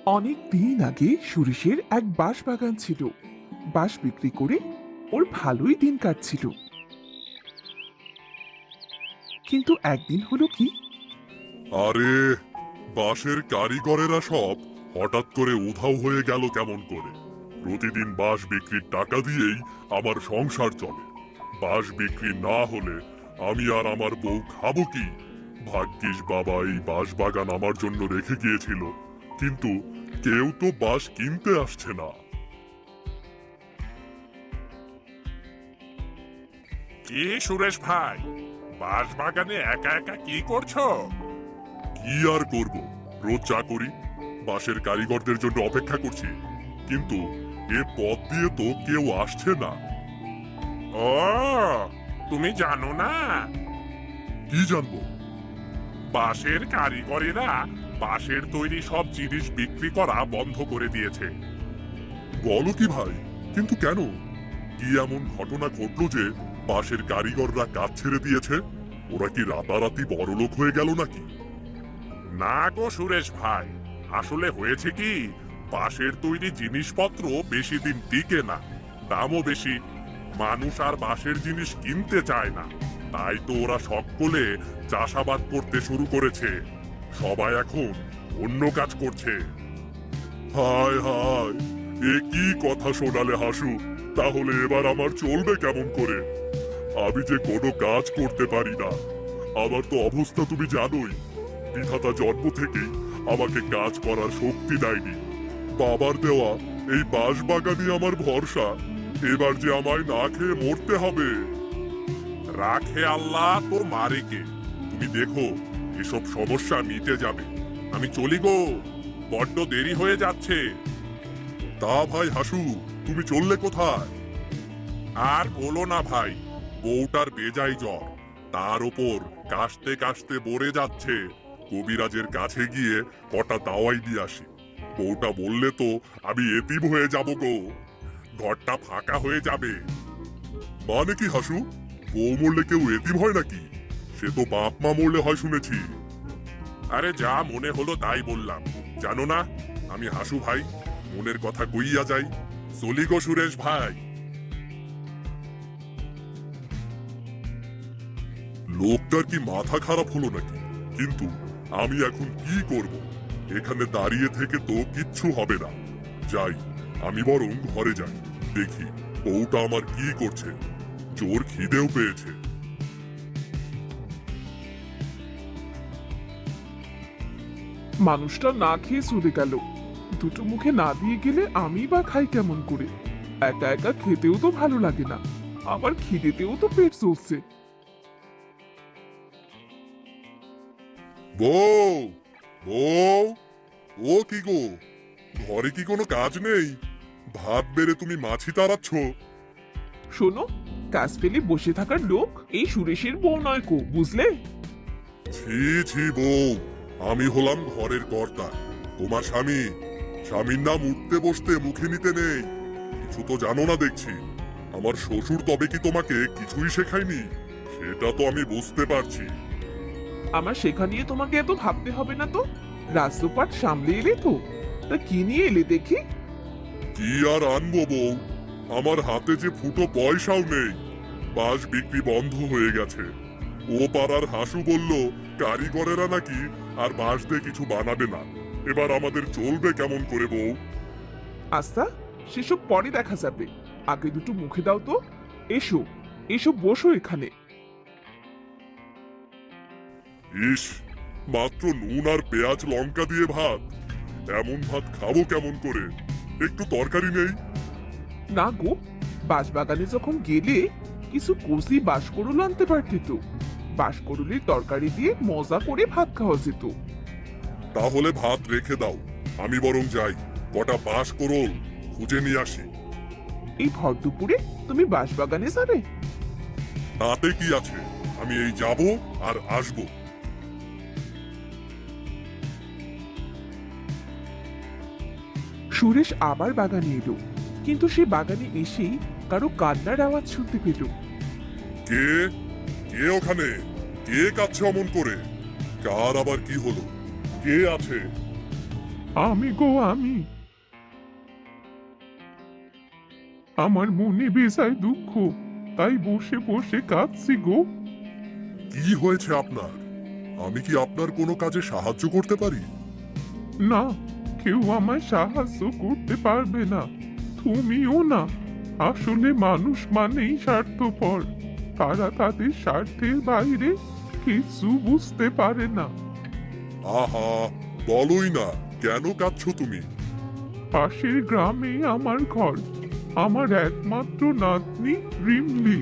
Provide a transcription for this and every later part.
অনেক দিন আগে সুরেশের এক বাঁশ বাগান ছিল। বাঁশ বিক্রি করে ওর ভালোই দিন কাটছিল। কিন্তু একদিন হলো কি, আরে, বাঁশের কারিগরেরা সব হঠাৎ করে উধাও হয়ে গেল কেমন করে? প্রতিদিন বাঁশ বিক্রির টাকা দিয়েই আমার সংসার চলে। বাঁশ বিক্রি না হলে আমি আর আমার বউ খাবো কি? ভাগ্যিস বাবা এই বাঁশ বাগান আমার জন্য রেখে গিয়েছিল, কিন্তু কেউ তো বাঁশ কিনতে আসছে না। কি সুরেশ ভাই, বাঁশ বাগানে একা একা কি করছো? কি আর করব, রোজ যা করি, বাঁশের কারিগরদের জন্য অপেক্ষা করছি, কিন্তু এ পথ দিয়ে তো কেউ আসছে না। ও, তুমি জানো না, কি জানবো? বাঁশের কারিগরেরা বাঁশের তৈরি সব জিনিস বিক্রি করা বন্ধ করে দিয়েছে। বলো কি ভাই? কিন্তু কেন? কি এমন ঘটনা ঘটলো যে বাঁশের কারিগররা কাজ ছেড়ে দিয়েছে? ওরা কি রাতারাতি বড়লোক হয়ে গেল নাকি? না গো সুরেশ ভাই, আসলে হয়েছে কি, বাঁশের তৈরি জিনিসপত্র বেশি দিন টিকে না, দামও বেশি, মানুষ আর বাঁশের জিনিস কিনতে চায় না। তাই তো ওরা সকলে চাষাবাদ করতে শুরু করেছে। সবাই এখন অন্য কাজ করছে। হায় হায়, এ কি কথা শোনালে হাসু? তাহলে এবার আমার চলবে কেমন করে? আমি যে কোনো কাজ করতে পারি না। আমার তো অবস্থা তুমি জানোই। বিধাতা জন্ম থেকেই আমাকে কাজ করার শক্তি দেয়নি। বাবার দেওয়া এই বাঁশ বাগানই আমার ভরসা। এবার যে আমায় না খেয়ে মরতে হবে। রাখে আল্লাহ তো মারে কে। তুমি দেখো, এসব সমস্যা মিটে যাবে। আমি চলি গো, বড্ড দেরি হয়ে যাচ্ছে। তা ভাই হাসু, তুমি চললে কোথায়? আর বলো না ভাই, বউটার বেজায় জ্বর, তার ওপর কাশতে কাশতে মরে যাচ্ছে। কবিরাজের কাছে গিয়ে কটা দাওয়াই দিয়ে আসি। বউটা বললে তো আমি এতিম হয়ে যাব গো, ঘরটা ফাঁকা হয়ে যাবে। মানে কি হাসু? বউ মরলে কেউ এতিম হয় নাকি? সে তো বাপ মা মরলে হয় শুনেছি। আরে যা মনে হলো তাই বললাম, জানো না আমি হাসু ভাই, মনের কথা কইয়া যাই। চলি গো সুরেশ ভাই। লোকটার কি মাথা খারাপ হলো নাকি? কিন্তু আমি এখন কি করব? এখানে দাঁড়িয়ে থেকে তো কিচ্ছু হবে না। যাই, আমি বরং ঘরে যাই, দেখি বউটা আমার কি করছে। জোর খিদেও পেয়েছে। মানুষটা না খেয়ে চলে গেল। দুটো মুখে না দিয়ে গেলে আমি বা খাই কেমন করে? একা একা খেতেও তো ভালো লাগে না, আবার খিদেতেও তো পেট চলছে। বউ, বউ, ও কি গো, ঘরে কি কোনো কাজ নেই? ভাত বেড়ে তুমি মাছি তাড়াচ্ছ? শোনো, কাজ ফেলে বসে থাকার লোক এই সুরেশের বউ নয় কো, বুঝলে? ছি ছি বউ, আমি হলাম ঘরের কর্তা, তোমার স্বামী। স্বামীর নাম উঠতে বসতে মুখে নিতে নেই। কিছু তো জানো না দেখছি। আমার শ্বশুর তবে কি তোমাকে কিছুই শেখায়নি? সেটা তো আমি বুঝতে পারছি। আমার শেখা নিয়ে তোমাকে এত ভাবতে হবে না তো। রাজদোপাট সামলে এলে তো। তা কি নিয়ে এলে দেখি? কি আর আনবো বউ, আমার হাতে যে ফুটো পয়সাও নেই। বাঁশ বিক্রি বন্ধ হয়ে গেছে। ও পাড়ার হাসু বলল কারিগরেরা নাকি আর বাঁশ দিয়ে কিছু বানাবে না। এবার আমাদের চলবে কেমন করে বউ? আচ্ছা, সেসব পরে দেখা যাবে। আগে দুটো মুখে দাও তো। এসো, এসো বসো এখানে। ইস, মাত্র নুন আর পেঁয়াজ লঙ্কা দিয়ে ভাত। এমন ভাত খাবো কেমন করে? একটু তরকারি নেই? না গো, বাঁশবাগানে যখন গেলে কিছু কচি বাঁশকরুল আনতে পারতে তো। বাঁশকরুলের তরকারি দিয়ে মজা করে ভাত খাওয়া যেত। তাহলে ভাত রেখে দাও, আমি বরং যাই, কটা বাঁশ কোরল খুঁজে নিয়ে আসি। এই ভর দুপুরে তুমি বাঁশবাগানে যাবে? তাতে কি আছে, আমি এই যাব আর আসবো। সুরেশ আবার বাগানে এলো, কিন্তু সে বাগানে এসেই কারো কান্নার আওয়াজ শুনতে পেল। কে? কে ওখানে? কে কাচ্ছে অমন করে? কার আবার কি হলো? কে আছে? আমি গো আমি। আমার মনে বেজায় দুঃখ, তাই বসে বসে কাঁদছি গো। কি হয়েছে আপনার? আমি কি আপনার কোনো কাজে সাহায্য করতে পারি? না, কেউ আমায় সাহায্য করতে পারবে না, তুমিও না। আসলে মানুষ মানেই স্বার্থপর, তারা তাদের স্বার্থের বাইরে কিছু বুঝতে পারে না। আহা, বলোই না, কেন কাঁদছো তুমি? পাশের গ্রামে আমার ঘর, আমার একমাত্র নাতনি রিমলি।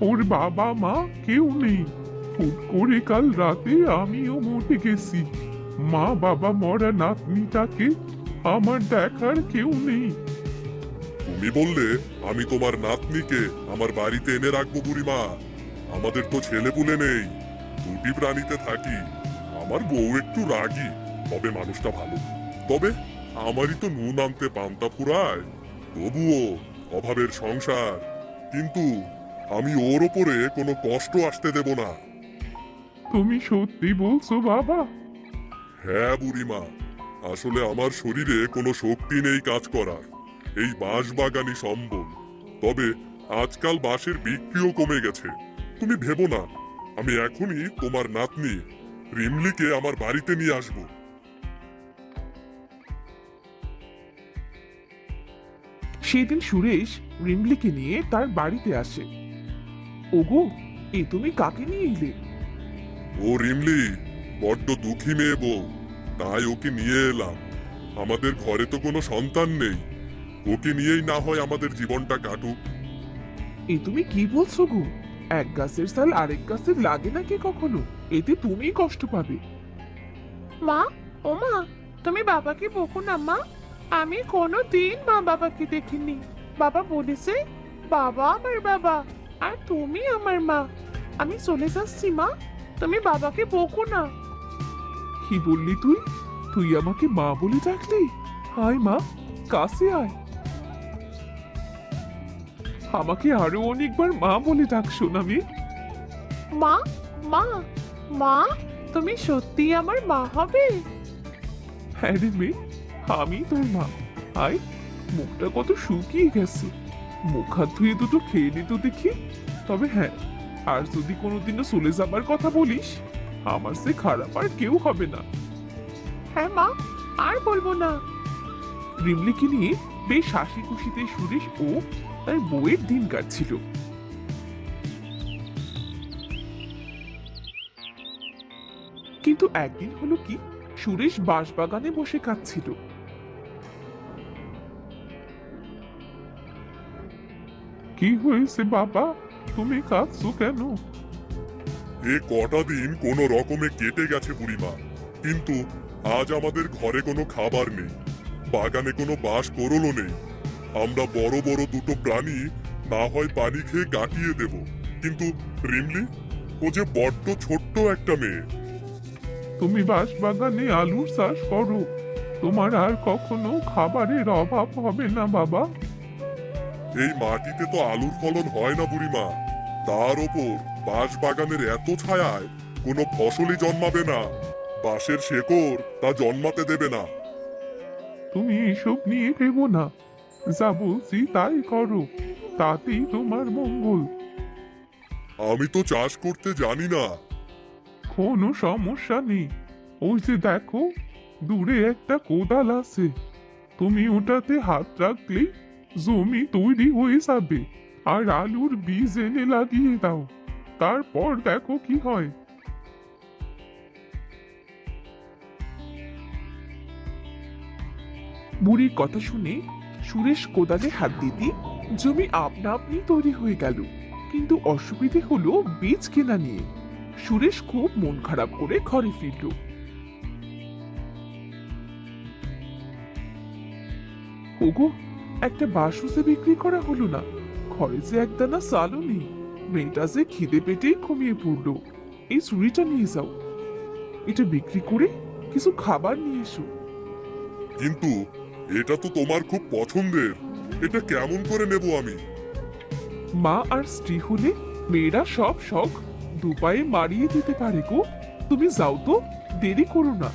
ওর বাবা মা কেউ নেই। হুট করে কাল রাতে আমিও মরে গেছি। মা বাবা মরা নাতনিটাকে আমার দেখার কেউ নেই। তুমি বললে আমি তোমার নাতনিকে আমার বাড়িতে এনে রাখবো বুড়িমা। আমাদের তো ছেলেপুলে নেই, দুটি প্রাণীতে থাকি। আমার বউ একটু রাগী, তবে মানুষটা ভালো। তবে আমারই তো নুন আনতে পান্তা ফুরায়। তবুও অভাবের সংসার, কিন্তু আমি ওর ওপরে কোনো কষ্ট আসতে দেব না। তুমি সত্যি বলছো বাবা? হ্যাঁ বুড়িমা, আসলে আমার শরীরে কোনো শক্তি নেই কাজ করার। এই বাঁশ বাগানই সম্বল। তবে আজকাল বাঁশের বিক্রিও কমে গেছে। তুমি ভেবো না, আমি এখনই তোমার নাতনি রিমলিকে আমার বাড়িতে নিয়ে আসব। সেদিন সুরেশ রিমলিকে নিয়ে তার বাড়িতে আসে। ওগো, এ তুমি কাকে নিয়ে এলে? ও রিমলি বড্ড দুঃখী মেয়ে বউ, তাই ওকে নিয়ে এলাম। আমাদের ঘরে তো কোনো সন্তান নেই, ওকে নিয়েই না হয় আমাদের জীবনটা কাটুক। এ তুমি কি বলছো গো? এক গাছের সাল আরেক গাছের লাগে নাকি কখনো? এতে তুমি কষ্ট পাবে। মা, ও মা, তুমি বাবাকে বকো না মা। আমি কোনো দিন মা বাবাকে দেখিনি। বাবা বলেছে বাবা আমার বাবা আর তুমি আমার মা। আমি চলে যাচ্ছি মা, তুমি বাবাকে বকো না। কি বললি তুই? তুই আমাকে মা বলে ডাকলি? আয় মা, কাছে আয়। আমাকে আরো অনেকবার মা বলে ডাক শোনাবি। মা, মা, মা, তুমি সত্যি আমার মা হবে? হ্যাঁ রে মেয়ে, আমি তোর মা। আয়, মুখটা কত শুকিয়ে গেছে। মুখ হাত ধুয়ে দুটো খেয়ে নিত দেখি। তবে হ্যাঁ, আর যদি কোনোদিনও চলে যাবার কথা বলিস, আমার সে খারাপ আর কেউ হবে না। হ্যাঁ মা, আর বলবো না। রিমলিকে নিয়ে বেশ হাসি খুশিতে সুরেশ ও তার বউয়ের দিন কাটছিল। কিন্তু একদিন হলো কি, সুরেশ বাঁশবাগানে বসে কাঁদছিল। কি হয়েছে বাবা, তুমি কাঁদছো কেন? এ কটা দিন কোনো রকমে কেটে গেছে বুড়িমা, কিন্তু আজ আমাদের ঘরে কোনো খাবার নেই, বাগানে কোনো বাঁশ কোরলও নেই। আমরা বড় বড় দুটো প্রাণী না হয় পানি খেয়ে কাটিয়ে দেব, কিন্তু রিমলি, ও যে বড্ড ছোট্ট একটা মেয়ে। তুমি বাঁশবাগানে আলুর চাষ করো, তোমার আর কখনো খাবারের অভাব হবে না বাবা। এই মাটিতে তো আলুর ফলন হয় না বুড়িমা, তার ওপর বাঁশ বাগানের এত ছায়ায় কোনো ফসলই জন্মাবে না। বাঁশের শেকড় তা জন্মাতে দেবে না। তুমি এসব নিয়ে ভেবো না, যা বলছি তাই করো, তাতেই তোমার মঙ্গল। আমি তো চাষ করতে জানি না। কোনো সমস্যা নেই, ওই যে দেখো দূরে একটা কোদাল আছে, তুমি ওটাতে হাত রাখলেই জমি তৈরি হয়ে যাবে। আর আলুর বীজ এনে লাগিয়ে দাও, তারপর দেখো কি হয়। বুড়ির কথা শুনে সুরেশ কোদালে হাত দিতে জমি আপনা আপনি তৈরি হয়ে গেল। কিন্তু অসুবিধে হলো বীজ কেনা নিয়ে। সুরেশ খুব মন খারাপ করে ঘরে ফিরল। ওগো, একটা বাসুসে বিক্রি করা হলো না, ঘরে যে একদানা চালও নেই। মেয়েটা যে খিদে পেটেই ঘুমিয়ে পড়লো। এই চুড়িটা নিয়ে যাও, এটা বিক্রি করে কিছু খাবার নিয়ে এসো। কিন্তু এটা তো তোমার খুব পছন্দের, এটা কেমন করে নেব আমি? মা আর স্ত্রী হলে মেয়েরা সব শখ দুপায়ে মারিয়ে দিতে পারে গো। তুমি যাও তো, দেরি করো না।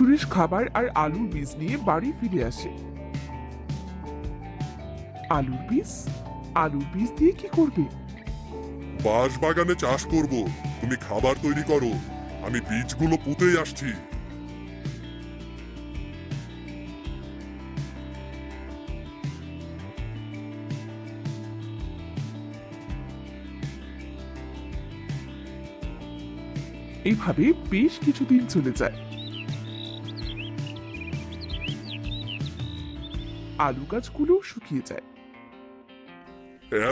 সুরেশ খাবার আর আলুর বীজ নিয়ে বাড়ি ফিরে আসে। আলুর বীজ? আলুর বীজ দিয়ে কি করবে? বাঁশ বাগানে চাষ করব, তুমি খাবার তৈরি করো, আমি বীজগুলো পুঁতেই আসছি। এইভাবে বেশ কিছুদিন চলে যায়। আলু গাছগুলো শুকিয়ে যায়।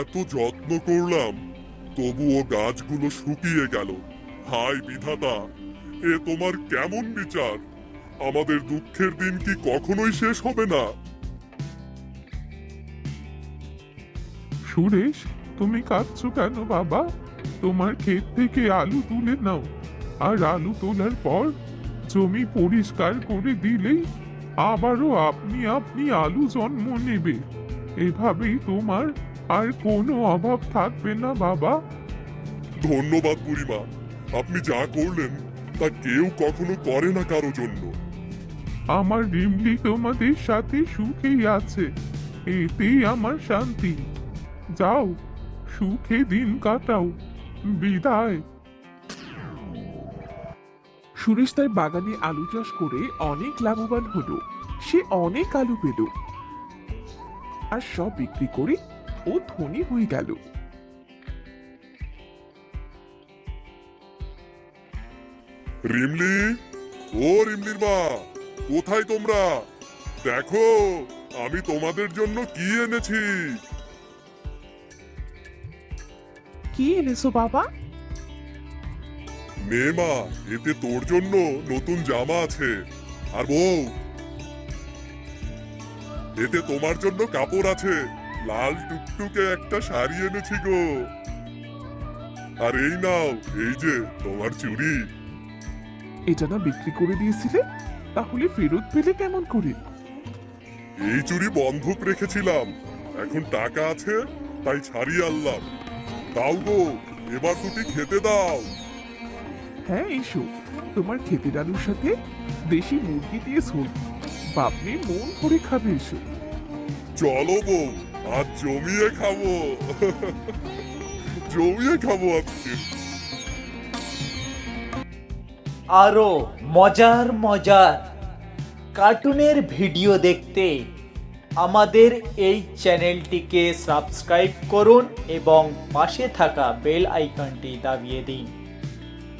এত যত্ন করলাম, তবুও গাছগুলো শুকিয়ে গেল। হায় বিধাতা, এ তোমার কেমন বিচার? আমাদের দুঃখের দিন কি কখনোই শেষ হবে না? সুরেশ, তুমি কাঁদছো কেন বাবা? তোমার ক্ষেত থেকে আলু তুলে নাও, আর আলু তোলার পর জমি পরিষ্কার করে দিলেই আবারও আপনি আপনি আলু জন্ম নেবে। এভাবেই তোমার আর কোনো অভাব থাকবে না বাবা। ধন্যবাদ বুড়িমা, আপনি যা করলেন তা কেউ কখনো করে না কারো জন্য। আমার রিমলি তোমাদের সাথে সুখেই আছে, এতেই আমার শান্তি। যাও, সুখে দিন কাটাও। বিদায়। সুরেশ তার বাগানে আলু চাষ করে অনেক লাভবান হলো। সে অনেক আলু পেল, আর সব বিক্রি করে ও ধনী হয়ে গেল। রিমলি, ও রিমলির মা, কোথায় তোমরা? দেখো আমি তোমাদের জন্য কি এনেছি। কি এনেছো বাবা? নে মা, এতে তোর জন্য নতুন জামা আছে। আর বউ, এতে তোমার জন্য কাপড় আছে। লাল টুকটুকে একটা শাড়ি এনেছি গো। আর এই নাও, এই যে তোমার চুড়ি। এটা না বিক্রি করে দিয়েছিলে? তাহলে ফেরত পেলে কেমন করে? এই চুড়ি বন্ধক রেখেছিলাম, এখন টাকা আছে তাই ছাড়িয়ে আনলাম। দাও গো, এবার দুটি খেতে দাও। হ্যাঁ, এসো, তোমার ক্ষেতের আলুর সাথে দেশি মুরগি দিয়ে ঝোল বাপনি মন ভরে খাবে। এসো। চলো বউ, আজ জমিয়ে খাবো। জমিয়ে খাবো আজকে। আরও মজার মজার কার্টুনের ভিডিও দেখতে আমাদের এই চ্যানেলটিকে সাবস্ক্রাইব করুন এবং পাশে থাকা বেল আইকনটি দাবিয়ে দিন।